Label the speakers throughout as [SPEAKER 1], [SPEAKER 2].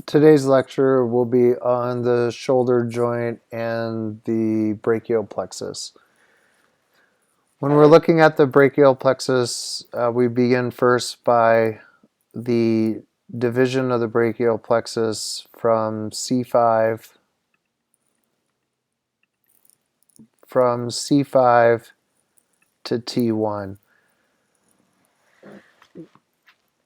[SPEAKER 1] Today's lecture will be on the shoulder joint and the brachial plexus. When we're looking at the brachial plexus, we begin first by the division of the brachial plexus from C5 to T1.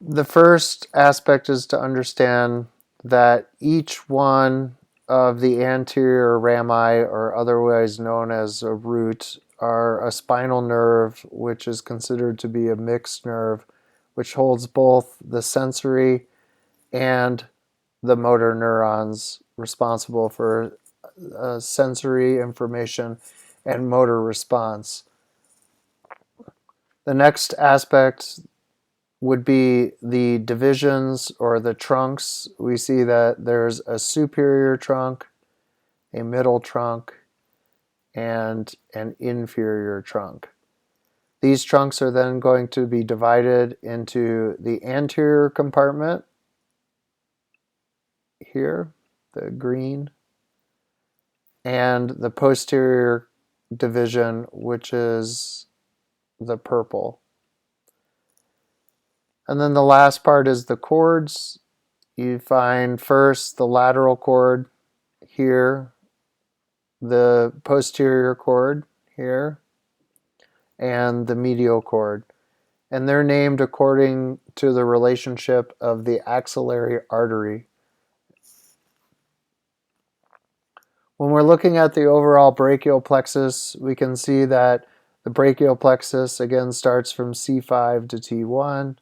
[SPEAKER 1] The first aspect is to understand that each one of the anterior rami, or otherwise known as a root, are a spinal nerve, which is considered to be a mixed nerve, which holds both the sensory and the motor neurons responsible for sensory information and motor response. The next aspect would be the divisions or the trunks. We see that there's a superior trunk, a middle trunk, and an inferior trunk. These trunks are then going to be divided into the anterior compartment here, the green, and the posterior division, which is the purple. And then the last part is the chords. You find first the lateral cord here, the posterior cord here, and the medial cord. And they're named according to the relationship of the axillary artery. When we're looking at the overall brachial plexus, we can see that the brachial plexus again starts from C5 to T1.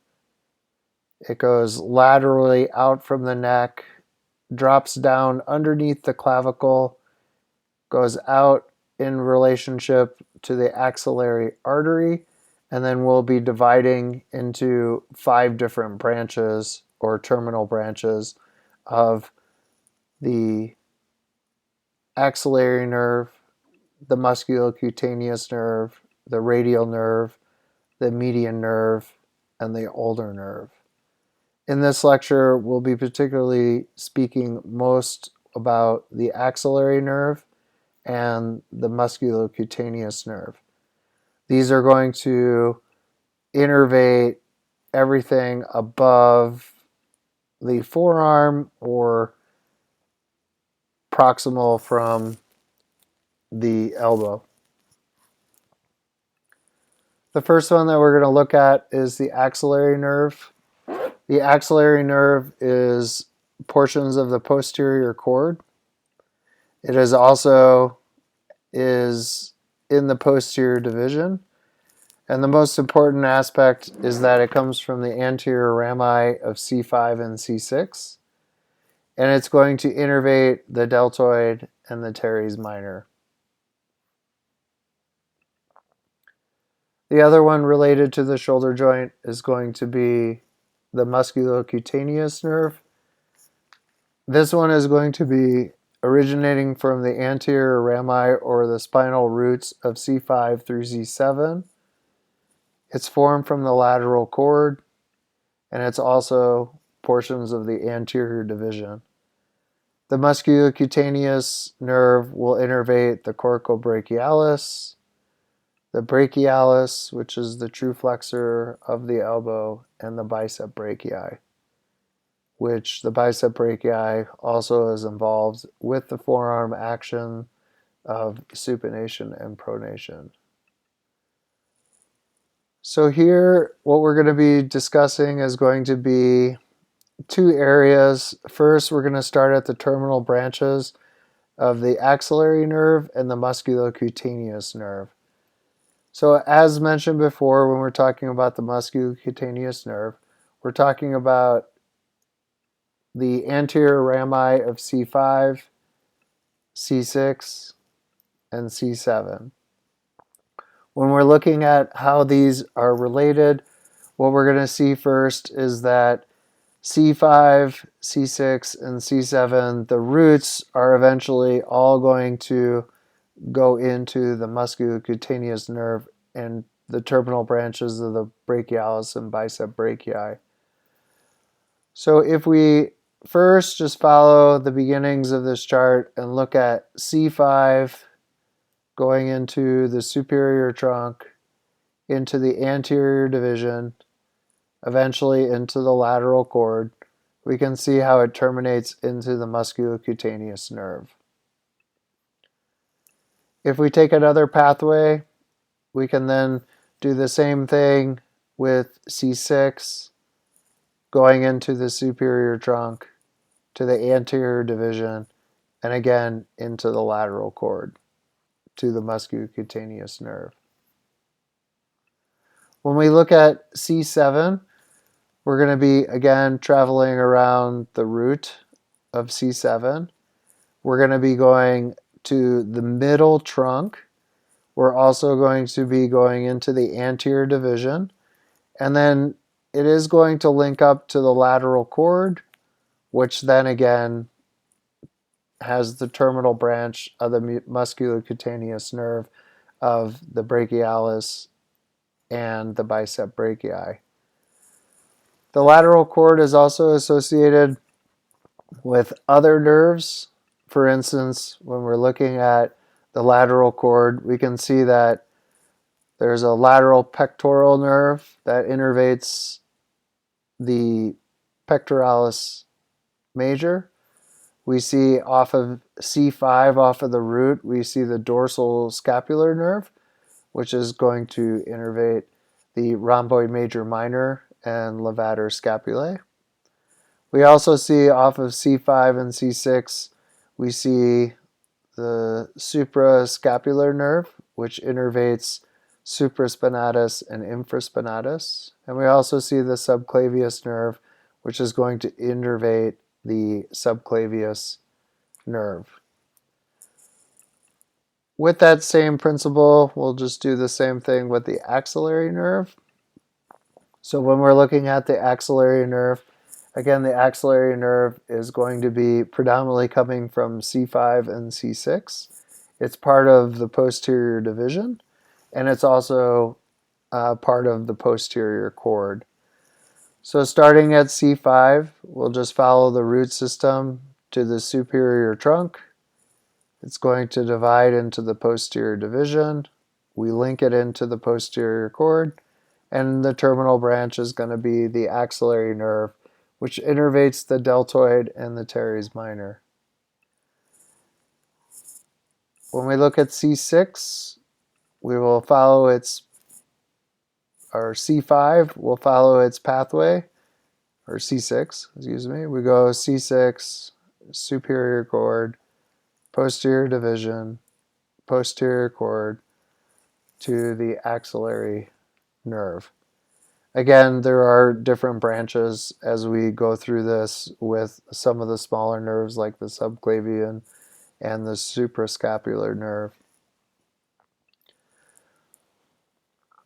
[SPEAKER 1] It goes laterally out from the neck, drops down underneath the clavicle, goes out in relationship to the axillary artery, and then we'll be dividing into 5 different branches or terminal branches of the axillary nerve, the musculocutaneous nerve, the radial nerve, the median nerve, and the ulnar nerve. In this lecture, we'll be particularly speaking most about the axillary nerve and the musculocutaneous nerve. These are going to innervate everything above the forearm or proximal from the elbow. The first one that we're going to look at is the axillary nerve. The axillary nerve is portions of the posterior cord. It is also in the posterior division. And the most important aspect is that it comes from the anterior rami of C5 and C6. And it's going to innervate the deltoid and the teres minor. The other one related to the shoulder joint is going to be the musculocutaneous nerve. This one is going to be originating from the anterior rami or the spinal roots of C5 through C7. It's formed from the lateral cord, and it's also portions of the anterior division. The musculocutaneous nerve will innervate the coracobrachialis, the brachialis, which is the true flexor of the elbow, and the bicep brachii, which the bicep brachii also is involved with the forearm action of supination and pronation. So here, what we're going to be discussing is going to be 2 areas. First, we're going to start at the terminal branches of the axillary nerve and the musculocutaneous nerve. So as mentioned before, when we're talking about the musculocutaneous nerve, we're talking about the anterior rami of C5, C6, and C7. When we're looking at how these are related, what we're going to see first is that C5, C6, and C7, the roots are eventually all going to go into the musculocutaneous nerve and the terminal branches of the brachialis and bicep brachii. So if we first, just follow the beginnings of this chart and look at C5 going into the superior trunk, into the anterior division, eventually into the lateral cord. We can see how it terminates into the musculocutaneous nerve. If we take another pathway, we can then do the same thing with C6 going into the superior trunk, to the anterior division, and again into the lateral cord, to the musculocutaneous nerve. When we look at C7, we're going to be, again, traveling around the root of C7. We're going to be going to the middle trunk. We're also going to be going into the anterior division. And then it is going to link up to the lateral cord, which then again has the terminal branch of the musculocutaneous nerve of the brachialis and the bicep brachii. The lateral cord is also associated with other nerves. For instance, when we're looking at the lateral cord, we can see that there's a lateral pectoral nerve that innervates the pectoralis major. We see off of C5, off of the root, we see the dorsal scapular nerve, which is going to innervate the rhomboid major minor and levator scapulae. We also see off of C5 and C6, we see the suprascapular nerve, which innervates supraspinatus and infraspinatus. And we also see the subclavius nerve, which is going to innervate the subclavius nerve. With that same principle, we'll just do the same thing with the axillary nerve. So when we're looking at the axillary nerve, again, the axillary nerve is going to be predominantly coming from C5 and C6. It's part of the posterior division, and it's also part of the posterior cord. So starting at C5, we'll just follow the root system to the superior trunk. It's going to divide into the posterior division. We link it into the posterior cord, and the terminal branch is going to be the axillary nerve, which innervates the deltoid and the teres minor. When we look at C6, we will follow its, or C5 will follow its pathway, or C6, excuse me. We go C6, superior cord, posterior division, posterior cord, to the axillary nerve. Again, there are different branches as we go through this with some of the smaller nerves like the subclavian and the suprascapular nerve.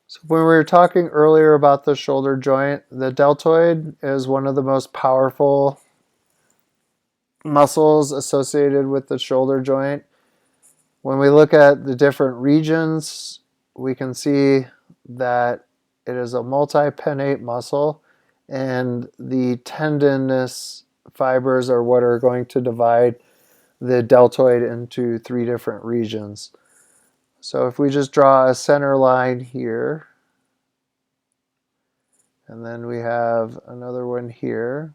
[SPEAKER 1] So when we were talking earlier about the shoulder joint, the deltoid is one of the most powerful muscles associated with the shoulder joint. When we look at the different regions, we can see that it is a multi-pinnate muscle, and the tendinous fibers are what are going to divide the deltoid into 3 different regions. So if we just draw a center line here, and then we have another one here,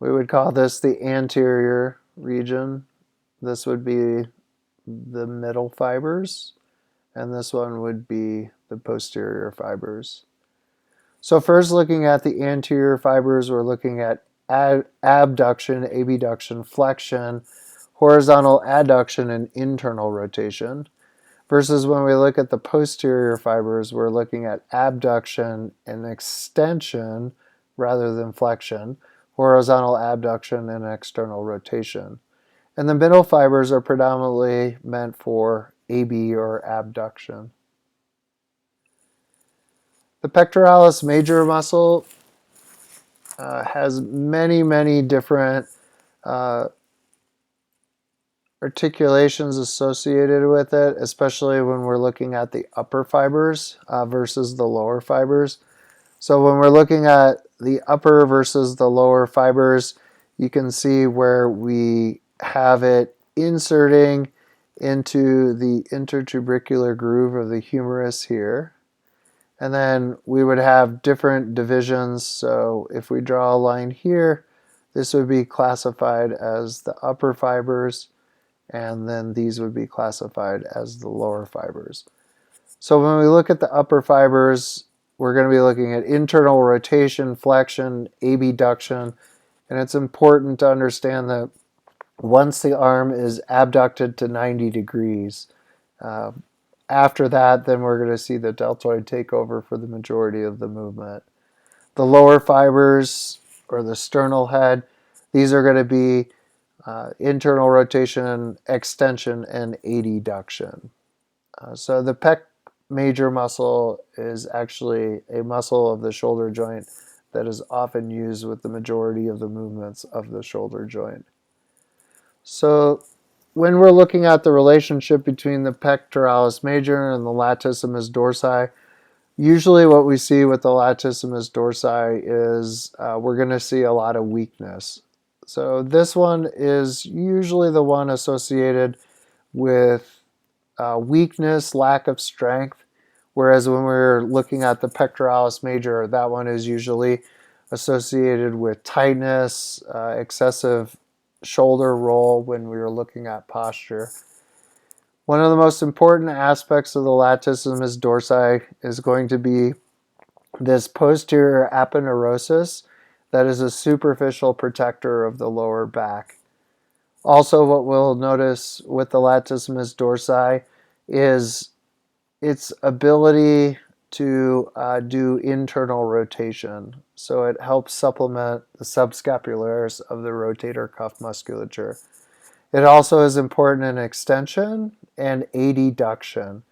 [SPEAKER 1] we would call this the anterior region. This would be the middle fibers, and this one would be the posterior fibers. So first, looking at the anterior fibers, we're looking at abduction, abduction, flexion, horizontal adduction, and internal rotation. Versus when we look at the posterior fibers, we're looking at abduction and extension rather than flexion, horizontal abduction and external rotation. And the middle fibers are predominantly meant for AB or abduction. The pectoralis major muscle has many different articulations associated with it, especially when we're looking at the upper fibers versus the lower fibers. So when we're looking at the upper versus the lower fibers, you can see where we have it inserting into the intertubercular groove of the humerus here. And then we would have different divisions. So if we draw a line here, this would be classified as the upper fibers, and then these would be classified as the lower fibers. So when we look at the upper fibers, we're going to be looking at internal rotation, flexion, abduction, and it's important to understand that once the arm is abducted to 90 degrees, uh, after that, then we're going to see the deltoid take over for the majority of the movement. The lower fibers, or the sternal head, these are going to be internal rotation, extension, and adduction. So the pec major muscle is actually a muscle of the shoulder joint that is often used with the majority of the movements of the shoulder joint. So when we're looking at the relationship between the pectoralis major and the latissimus dorsi, usually what we see with the latissimus dorsi is we're going to see a lot of weakness. So this one is usually the one associated with weakness, lack of strength, whereas when we're looking at the pectoralis major, that one is usually associated with tightness, excessive shoulder roll when we were looking at posture. One of the most important aspects of the latissimus dorsi is going to be this posterior aponeurosis that is a superficial protector of the lower back. Also, what we'll notice with the latissimus dorsi is its ability to do internal rotation. So it helps supplement the subscapularis of the rotator cuff musculature. It also is important in extension and adduction.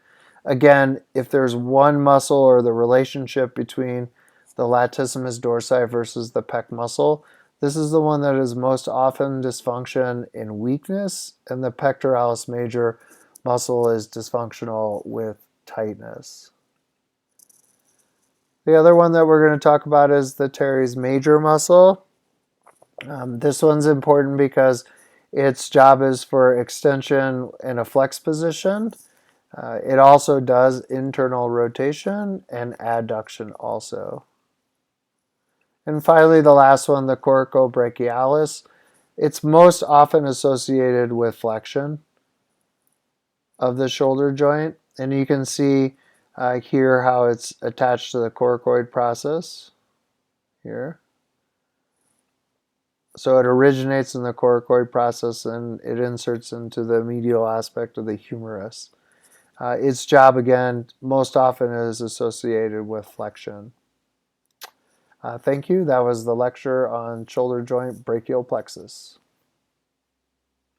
[SPEAKER 1] Again, if there's one muscle or the relationship between the latissimus dorsi versus the pec muscle, this is the one that is most often dysfunction in weakness, and the pectoralis major muscle is dysfunctional with tightness. The other one that we're going to talk about is the teres major muscle. This one's important because its job is for extension in a flex position. It also does internal rotation and adduction also. And finally, the last one, the coracobrachialis. It's most often associated with flexion of the shoulder joint. And you can see here how it's attached to the coracoid process here. So it originates in the coracoid process and it inserts into the medial aspect of the humerus. Its job, again, most often is associated with flexion. Thank you. That was the lecture on shoulder joint brachial plexus.